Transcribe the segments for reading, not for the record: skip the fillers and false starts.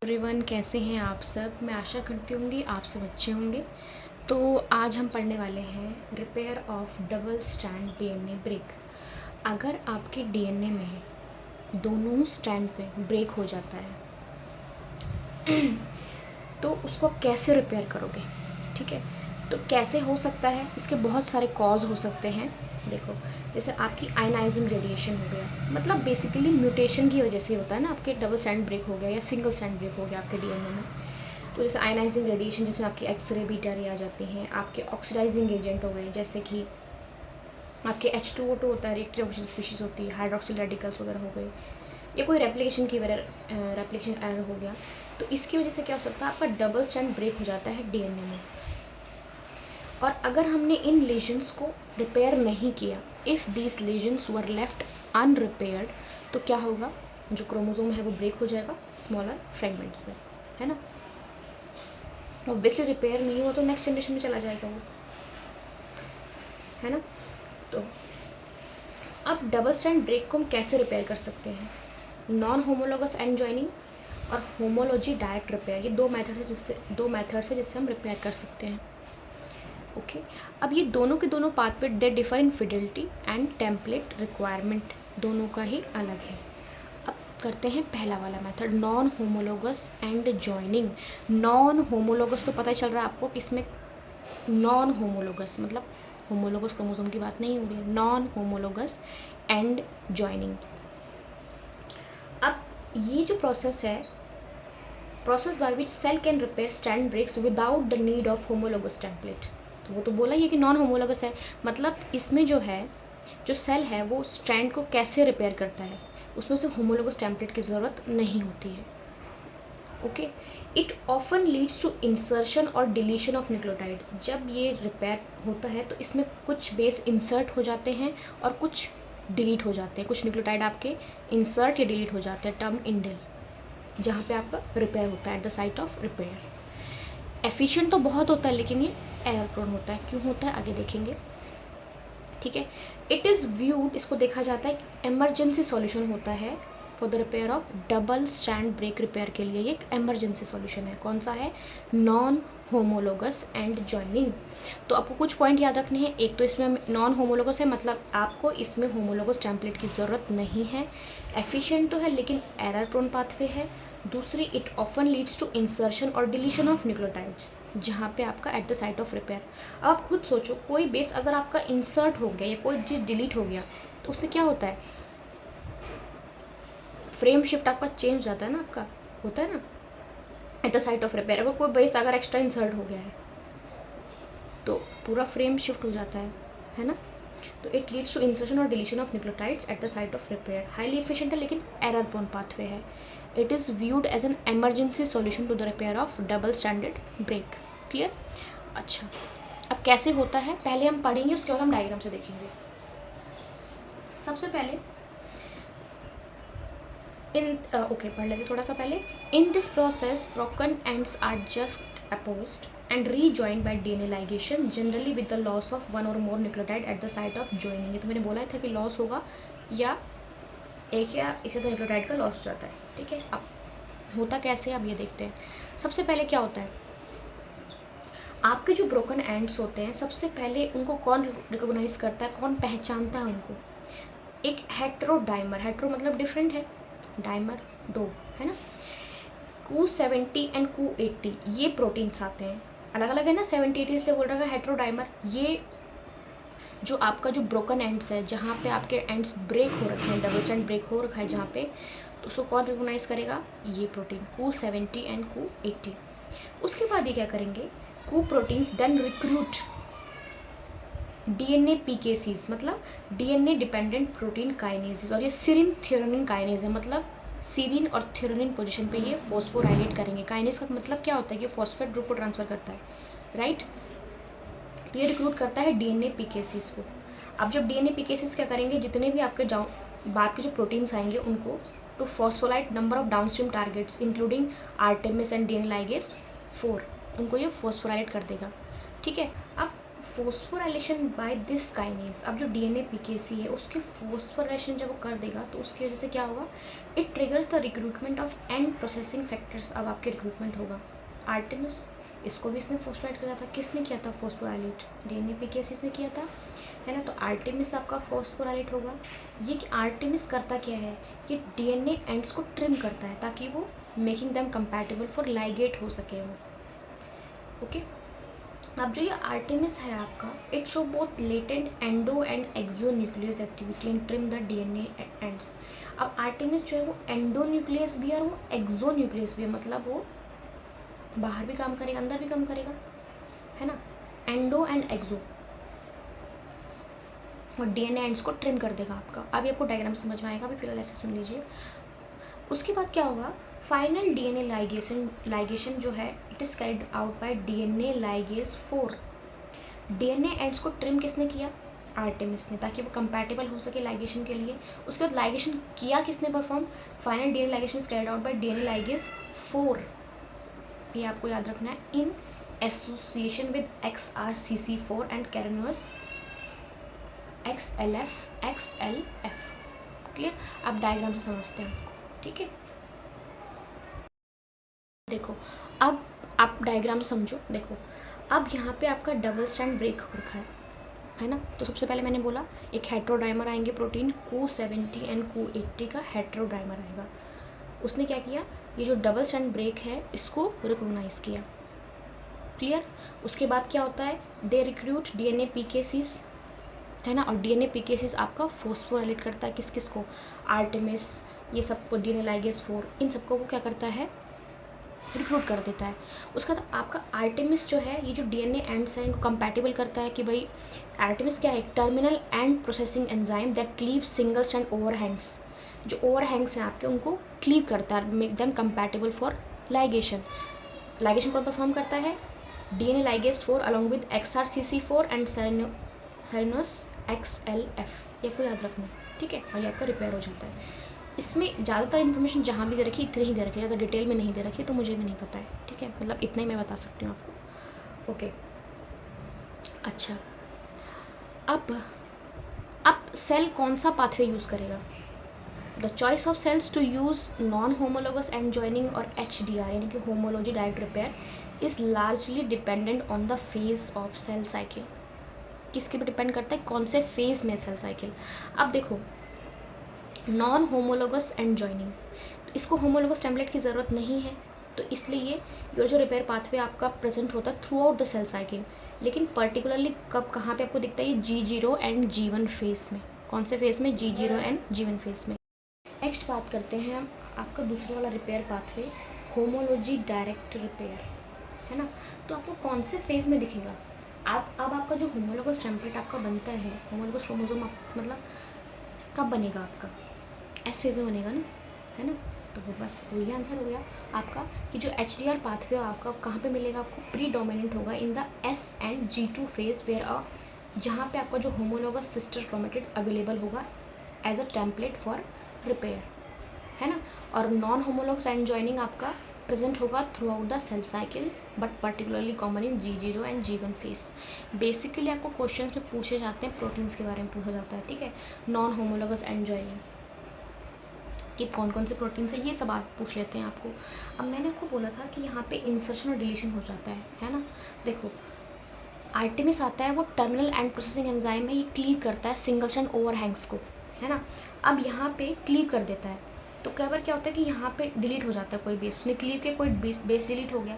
Everyone, कैसे हैं आप सब। मैं आशा करती होंगी आप सब अच्छे होंगे। तो आज हम पढ़ने वाले हैं repair of double strand DNA break. अगर आपके डीएनए में दोनों स्ट्रैंड पे ब्रेक हो जाता है तो उसको आप कैसे रिपेयर करोगे। ठीक है, तो कैसे हो सकता है, इसके बहुत सारे कॉज हो सकते हैं। देखो, जैसे आपकी आयनाइजिंग रेडिएशन हो गया, मतलब बेसिकली म्यूटेशन की वजह से होता है ना, आपके डबल स्ट्रैंड ब्रेक हो गया या सिंगल स्ट्रैंड ब्रेक हो गया आपके डीएनए में। तो जैसे आयनाइजिंग रेडिएशन, जिसमें आपकी एक्सरे बीटा रे आ जाती हैं, आपके ऑक्सीडाइजिंग एजेंट हो गए, जैसे कि आपके H2O2 होता है, रिएक्टिव ऑक्सीजन स्पीशीज़ होती है, हाइड्रोक्सिल रेडिकल्स वगैरह हो गए, या कोई रेप्लिकेशन की वजह रेप्लिकेशन एरर हो गया, तो इसकी वजह से क्या हो सकता है, आपका डबल स्ट्रैंड ब्रेक हो जाता है डीएनए में। और अगर हमने इन लेजन्स को रिपेयर नहीं किया, if these lesions were left unrepaired, तो क्या होगा, जो क्रोमोसोम है वो ब्रेक हो जाएगा स्मॉलर फ्रेगमेंट्स में, है ना। ऑब्वियसली रिपेयर नहीं हुआ तो नेक्स्ट जनरेशन में चला जाएगा वो, है ना। तो अब डबल स्ट्रैंड ब्रेक को हम कैसे रिपेयर कर सकते हैं। नॉन होमोलोगस एंड जॉइनिंग और होमोलॉजी डायरेक्ट रिपेयर, ये दो मेथड्स है जिससे हम रिपेयर कर सकते हैं। ओके, अब ये दोनों के दोनों pathway they differ in Fidelity and template requirement, दोनों का ही अलग है। अब करते हैं पहला वाला method, non homologous end joining. Non homologous तो पता ही चल रहा है आपको, इसमें नॉन होमोलोगस मतलब होमोलोगस क्रोमोसोम की बात नहीं हो रही है, नॉन होमोलोगस एंड जॉइनिंग। अब ये जो प्रोसेस है, process by which cell can repair strand breaks without the need of homologous template. तो वो तो बोला ही है कि नॉन होमोलोगस है, मतलब इसमें जो है, जो सेल है वो स्ट्रैंड को कैसे रिपेयर करता है, उसमें से होमोलोगस टेम्पलेट की ज़रूरत नहीं होती है। Okay, it often leads to insertion और डिलीशन ऑफ न्यूक्लियोटाइड। जब ये रिपेयर होता है तो इसमें कुछ बेस इंसर्ट हो जाते हैं और कुछ डिलीट हो जाते हैं, कुछ न्यूक्लियोटाइड आपके इंसर्ट या डिलीट हो जाते हैं, टर्म इंडेल, जहाँ पे आपका रिपेयर होता है eight the site of repair. Efficient तो बहुत होता है, लेकिन ये एरर प्रोन होता है। क्यों होता है आगे देखेंगे, ठीक है। इट इज़ व्यूड, इसको देखा जाता है एमरजेंसी सॉल्यूशन होता है for the repair of double strand break. Repair के लिए ये एक एमरजेंसी सॉल्यूशन है। कौन सा है, नॉन होमोलोगस एंड जॉइनिंग। तो आपको कुछ पॉइंट याद रखने हैं। एक तो इसमें नॉन होमोलोगस है, मतलब आपको इसमें होमोलोगस टेम्पलेट की ज़रूरत नहीं है। एफिशिएंट तो है लेकिन एरर प्रोन पाथवे है। दूसरी, it often leads to insertion और डिलीशन ऑफ न्यूक्लियोटाइड्स, जहाँ पे आपका at the site of repair. अब आप खुद सोचो, कोई बेस अगर आपका इंसर्ट हो गया या कोई चीज़ डिलीट हो गया तो उससे क्या होता है, फ्रेम शिफ्ट आपका चेंज हो जाता है ना, आपका होता है ना eight the site of repair. अगर कोई बेस अगर एक्स्ट्रा इंसर्ट हो गया है तो पूरा फ्रेम शिफ्ट हो जाता है ना। तो इट लीड्स टू इंसर्शन और deletion of nucleotides at the site of repair. Highly efficient है लेकिन एरर प्रोन पाथवे है। It is viewed as an emergency solution to the repair of double standard break. Clear. अच्छा, अब कैसे होता है पहले हम पढ़ेंगे, उसके बाद हम डायग्राम से देखेंगे। सबसे पहले पढ़ लेते थोड़ा सा पहले। In this process broken ends are just apposed and rejoined by DNA ligation, generally with the loss of one or more nucleotide at the site of joining। ये तो मैंने बोला था कि लॉस होगा या एक से ज़्यादा न्यूक्लियोटाइड का लॉस हो जाता है। ठीक है, अब होता कैसे, अब ये देखते हैं। सबसे पहले क्या होता है, आपके जो ब्रोकन एंड्स होते हैं, सबसे पहले उनको कौन रिकॉग्नाइज करता है, कौन पहचानता है उनको, एक हेट्रोडाइमर। हेट्रो मतलब डिफरेंट है, डाइमर दो, है ना। Q70 एंड Q80 ये प्रोटीन्स आते हैं, अलग अलग है ना, 70-80 इसलिए बोल रहा है हेट्रोडाइमर। ये जो आपका जो ब्रोकन एंड्स है, जहाँ पे आपके एंड्स ब्रेक हो रखे हैं, डबल स्टैंड ब्रेक हो रखा है जहाँ पे, तो उसको कौन रिकॉग्नाइज करेगा, ये प्रोटीन Q70 एंड Q80। उसके बाद ये क्या करेंगे, Q proteins then recruit DNA PKCs, मतलब DNA डिपेंडेंट प्रोटीन काइनेसिस, और ये सीरिन थ्योरनिन काइनेज है, मतलब सीरिन और थ्योरनिन पोजीशन पे ये फॉस्फोराइलेट करेंगे। काइनेस का मतलब क्या होता है कि फॉस्फेट ग्रुप को ट्रांसफर करता है, राइट। ये रिक्रूट करता है DNA PKCs को। अब जब DNA PKCs क्या करेंगे, जितने भी आपके बाद के जो प्रोटीन्स आएंगे उनको to phosphorylate number of downstream targets including Artemis and DNA ligase 4, उनको ये फॉस्फोराइलेट कर देगा। ठीक है, अब फोस्फोराइलेशन बाय दिस काइनेज, अब जो डीएनए पीकेसी है उसके फोस्फोराइलेशन जब वो कर देगा तो उसकी वजह से क्या होगा, it triggers the recruitment of and processing factors. अब आपके रिक्रूटमेंट होगा आर्टेमिस, इसको भी इसने फोस्फोराइलेट करा था। किसने किया था फोस्फोराइलेट? डीएनए पीकेसी ने किया था, है ना। तो आर्टेमिस आपका फोस्फोराइलेट होगा। ये आर्टेमिस करता क्या है कि डीएनए एंड्स को ट्रिम करता है ताकि वो making them compatible for ligate हो सके वो। ओके, अब जो ये आर्टेमिस है आपका, it show both latent endo and exo nuclease activity and trim the DNA ends. अब आर्टेमिस जो है वो एंडो न्यूक्लियस भी है और वो एक्सो न्यूक्लियस भी है, मतलब वो बाहर भी काम करेगा अंदर भी काम करेगा, है ना। एंडो एंड एक्सो, और डीएनए एंड्स को ट्रिम कर देगा आपका। अभी आपको डायग्राम समझ में आएगा, अभी फिलहाल ऐसे सुन लीजिए। उसके बाद क्या होगा, फाइनल डीएनए लाइगेशन जो है it is carried out by DNA ligase 4। DNA ends को ट्रिम किसने किया? आर्टेमिस ने, ताकि वो कंपैटिबल हो सके लाइगेशन के लिए। उसके बाद लाइगेशन किया किसने perform? Final DNA ligation is carried out by DNA ligase 4। ये आपको याद रखना है, in association with XRCC4 and Cernunnos XLF। Clear? आप डायग्राम से समझते हैं आपको, ठीक है। देखो अब आप डायग्राम समझो। देखो अब यहाँ पे आपका डबल स्ट्रैंड ब्रेक हो रखा है ना। तो सबसे पहले मैंने बोला एक हेट्रोडाइमर आएंगे प्रोटीन Q70 एंड Q80 का हेट्रोडाइमर आएगा। उसने क्या किया, ये जो डबल स्ट्रैंड ब्रेक है इसको रिकॉग्नाइज किया। क्लियर? उसके बाद क्या होता है, दे रिक्रूट डीएनए पीकेसीज, है ना। और डीएनए पीकेसीज आपका फोस्फोराइलेट करता है किस किस को? आर्टेमिस, ये सबको डीएनए लाइगेज 4, इन सबको वो क्या करता है, रिक्रूट कर देता है। उसके बाद आपका आर्टेमिस जो है, ये जो डीएनए एंड्स हैं इनको कंपैटिबल करता है कि भाई आर्टेमिस क्या है, terminal end processing enzyme that cleave single strand overhangs. जो ओवरहैंग्स हैं आपके उनको क्लीव करता है, make them compatible for ligation. Ligation कौन परफॉर्म करता है? DNA ligase 4 along with XRCC4 and Cernunnos XLF। ये आपको याद रखना है, ठीक है। और ये आपका रिपेयर हो जाता है। इसमें ज़्यादातर इन्फॉर्मेशन जहाँ भी दे रखी इतनी ही दे रखी है, ज़्यादा डिटेल में नहीं दे रखी, तो मुझे भी नहीं पता है, ठीक है। मतलब इतना ही मैं बता सकती हूँ आपको, ओके। अच्छा, अब सेल कौन सा पाथवे यूज़ करेगा? The choice of cells to use non homologous end joining और HDR यानी कि homology direct repair is largely dependent on the phase of cell cycle. किसके पे डिपेंड करता है, कौन से फेज में सेल साइकिल। अब देखो नॉन होमोलोगस एंड जॉइनिंग, तो इसको होमोलोगस टेम्पलेट की ज़रूरत नहीं है, तो इसलिए ये जो रिपेयर पाथवे आपका प्रेजेंट होता है throughout the cell cycle. लेकिन पर्टिकुलरली कब कहाँ पे आपको दिखता है, ये G0 एंड G1 फेज में। कौन से फेज में? G0 एंड G1 फेज में। नेक्स्ट बात करते हैं हम आपका दूसरे वाला repair pathway, homology direct repair, है ना। तो आपको कौन से फेज में दिखेगा? अब आपका जो होमोलोगस टेम्पलेट आपका बनता है, होमोलोगस क्रोमोसोम मतलब कब बनेगा आपका? एस फेज में बनेगा ना, है ना। तो वो बस वही आंसर हो गया आपका कि जो HDR पाथवे आपका कहाँ पे मिलेगा, आपको प्रीडोमिनेंट होगा in the S and G2 phase where जहाँ पे आपका जो होमोलोगस सिस्टर क्रोमेटिड अवेलेबल होगा as a template for repair, है ना। और नॉन होमोलोगस एंड जॉइनिंग आपका प्रेजेंट होगा throughout the cell cycle but particularly common in G0 and G1 phase. Basically आपको क्वेश्चंस में पूछे जाते हैं, प्रोटीन्स के बारे में पूछा जाता है, ठीक है। नॉन होमोलोगस एंड जॉइनिंग कि कौन कौन से प्रोटीन्स है, ये सब आज पूछ लेते हैं आपको। अब मैंने आपको बोला था कि यहाँ पे इंसर्शन और डिलीशन हो जाता है ना। देखो आर्टेमिस आता है, वो टर्मिनल एंड प्रोसेसिंग एंजाइम है, ये क्लीव करता है सिंगल स्ट्रैंड ओवरहैंग्स को, है ना। अब यहाँ पे क्लीव कर देता है, तो कई बार क्या होता है कि यहाँ पे डिलीट हो जाता है कोई बेस, उसने क्लीव किया कोई बेस डिलीट हो गया,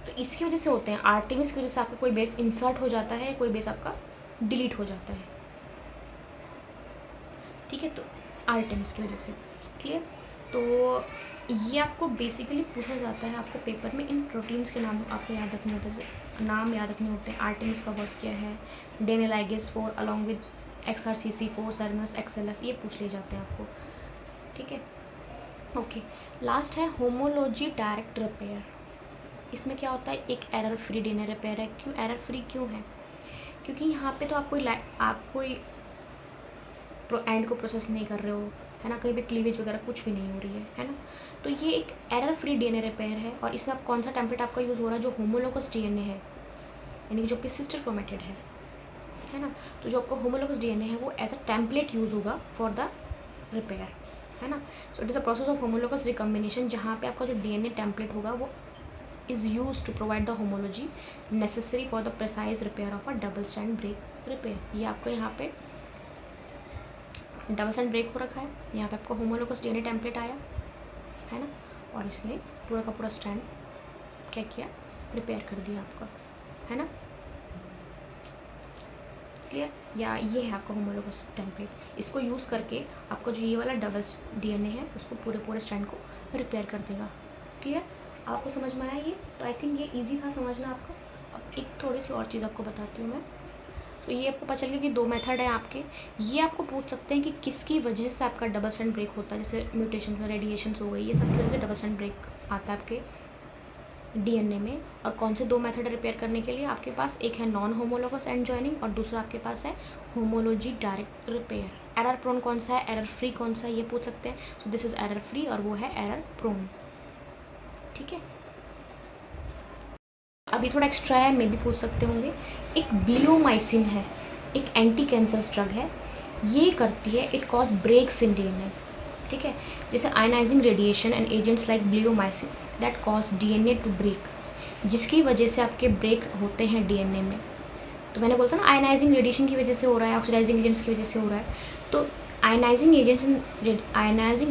तो इसकी वजह से होते हैं। आर्टेमिस की वजह से आपका कोई बेस इंसर्ट हो जाता है, कोई बेस आपका डिलीट हो जाता है, ठीक है। तो आर्टेमिस की वजह से, क्लियर। तो ये आपको बेसिकली पूछा जाता है आपको पेपर में, इन प्रोटीन्स के नाम आपको याद रखने होते हैं, नाम याद रखने होते हैं। आर्टेमिस का वर्क क्या है, DNA ligase 4 along with XRCC4 सेरेनोस XLF, ये पूछ लिए जाते हैं आपको, ठीक है। ओके, लास्ट है होमोलॉजी डायरेक्ट रिपेयर। इसमें क्या होता है, एक एरर फ्री डीएनए रिपेयर है। क्यों एरर फ्री क्यों है? क्योंकि यहाँ पे तो आप कोई एंड को प्रोसेस नहीं कर रहे हो, है ना, कहीं पे क्लीवेज वगैरह कुछ भी नहीं हो रही है ना। तो ये एक एरर फ्री डीएनए रिपेयर है। और इसमें आप कौन सा टेम्पलेट आपका यूज़ हो रहा है, जो होमोलोगस डीएनए है, यानी कि जो आपकी सिस्टर क्रोमेटिड है ना, तो जो आपका होमोलोगस डीएनए है वो एज अ टेम्पलेट यूज़ होगा फॉर द रिपेयर, है ना। So it is a process of homologous recombination, जहाँ पे आपका जो डीएनए टेम्पलेट होगा वो is use to provide the homology necessary for the precise repair of a double strand break repair. ये आपको यहाँ पे डबल स्ट्रैंड ब्रेक हो रखा है, यहाँ पे आपका होमोलोगस डीएनए टेम्पलेट आया है ना, और इसने पूरा का पूरा स्ट्रैंड क्या किया, रिपेयर कर दिया आपका, है ना, क्लियर। या ये है आपका होमोलोगस टेम्पलेट, इसको यूज़ करके आपका जो ये वाला डबल डीएनए है उसको पूरे स्ट्रैंड को रिपेयर कर देगा, क्लियर। आपको समझ में आया ये? तो आई थिंक ये इजी था समझना आपका। अब एक थोड़ी सी और चीज़ आपको बताती हूँ मैं। तो ये आपको पता चल गया कि 2 मेथड है आपके। ये आपको पूछ सकते हैं कि किसकी वजह से आपका डबल स्ट्रैंड ब्रेक होता है, जैसे म्यूटेशन में रेडिएशंस हो गई, ये सब की वजह से डबल स्ट्रैंड ब्रेक आता है आपके डीएनए में। और कौन से 2 मेथड रिपेयर करने के लिए आपके पास, एक है नॉन होमोलोगस एंड जॉइनिंग और दूसरा आपके पास है homology direct repair. Error prone कौन सा है, एरर फ्री कौन सा है, ये पूछ सकते हैं। So this is error free और वो है एरर प्रोन, ठीक है। अभी थोड़ा एक्स्ट्रा है, मे भी पूछ सकते होंगे। एक ब्लियोमाइसिन है, एक एंटी कैंसर ड्रग है, ये करती है, it cause breaks in DNA, ठीक है। जैसे ionizing radiation and agents like bleomycin that cause DNA to break, जिसकी वजह से आपके ब्रेक होते हैं डीएनए में। तो मैंने बोलता ना आयनाइजिंग रेडिएशन की वजह से हो रहा है, ऑक्सीडाइजिंग एजेंट्स की वजह से हो रहा है। तो ionizing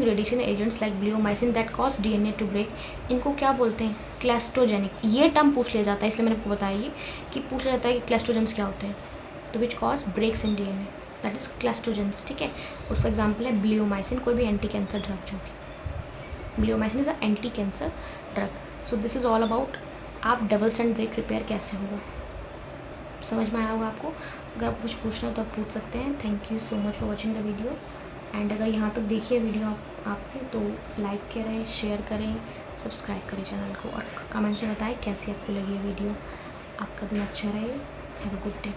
radiation agents like bleomycin that cause DNA to break, इनको क्या बोलते हैं, क्लैस्ट्रोजेनिक। ये टर्म पूछ लिया जाता है, इसलिए मैंने आपको बताया ये कि पूछ लिया जाता है कि क्लैस्ट्रोजेंस क्या होते हैं। तो which cause breaks in DNA, that is clastogens, ठीक है। उसका एग्जाम्पल है ब्लियोमाइसिन, कोई भी एंटी कैंसर ड्रग जो कि bleomycin is a anti cancer drug. So this is all about आप डबल स्ट्रैंड ब्रेक रिपेयर कैसे होगा, समझ में आया होगा आपको। अगर आप कुछ पूछना है तो आप पूछ सकते हैं। Thank you so much for watching the video. And अगर यहाँ तक देखिए वीडियो आपने तो लाइक करें, शेयर करें, सब्सक्राइब करें चैनल को, और कमेंट्स में बताएं कैसी आपको लगी है वीडियो। आपका दिन अच्छा रहे। Have a good day.